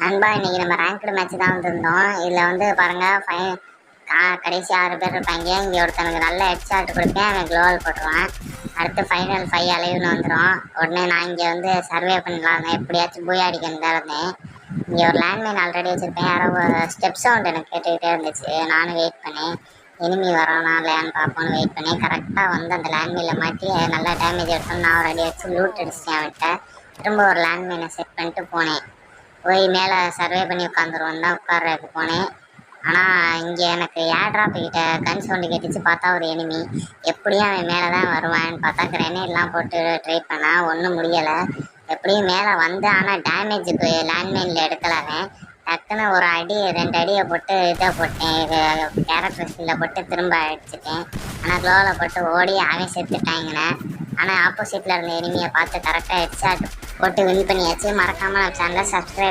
நண்பா, இன்னைக்கு நம்ம ரேங்க்டு மேட்ச் தான் வந்திருந்தோம். இதில் வந்து பாருங்க, கடைசி 6 பேர் இருப்பாங்க. இங்கே ஒருத்தனுக்கு நல்ல ஹெட் ஷாட் கொடுப்பேன், அவன் க்ளோவல் போட்டுருவான். அடுத்து ஃபைனல் 5 அலைவ்னு வந்துடும். உடனே நான் இங்கே வந்து சர்வே பண்ணலாம், எப்படியாச்சும் போய் அடிக்கணும் தான் இருந்தேன். இங்கே ஒரு லேண்ட்மைன் ஆல்ரெடி வச்சுருப்பேன். யாரோ ஸ்டெப் சவுண்ட் எனக்கு கேட்டுக்கிட்டே இருந்துச்சு. நானும் வெயிட் பண்ணேன், எனிமி வரோன்னா இல்லையான்னு பார்ப்போன்னு வெயிட் பண்ணேன். கரெக்டாக வந்து அந்த லேண்ட்மைனில் மாட்டி நல்லா டேமேஜ் எடுத்தோம். நான் ஒரு அடி வச்சு லூட் அடிச்சிட்டேன் அவன்கிட்ட. திரும்ப ஒரு லேண்ட்மைனை செட் பண்ணிட்டு போனேன். போய் மேலே சர்வே பண்ணி உட்காந்துருவோம் தான் உட்கார்றதுக்கு போனேன். ஆனால் இங்கே எனக்கு ஏர் ட்ராப் கிட்ட கன் சவுண்டு கேட்டுச்சு. பார்த்தா ஒரு எனிமி. எப்படியும் அவன் மேலே தான் வருவான்னு பார்த்தா கிரெனேட்லாம் போட்டு ட்ரை பண்ணால் ஒன்றும் முடியலை. எப்படியும் மேலே வந்து, ஆனால் டேமேஜுக்கு லேண்ட்மைனில் எடுக்கலாமே. டக்குன்னு ஒரு அடி 2 அடியை போட்டு இதை போட்டேன், கேரக்டர் ஸ்கில்லில் போட்டு திரும்ப அடிச்சிட்டேன். ஆனால் க்ளோவில் போட்டு ஓடி அவன் செத்துட்டாங்கண்ணே. ஆனால் ஆப்போசிட்டில் இருந்த எனிமியை பார்த்து கரெக்டாக ஹெட் ஷாட் போட்டு வின் பண்ணியாச்சு. மறக்காமல் நம்ம சேனலை சப்ஸ்கிரைப்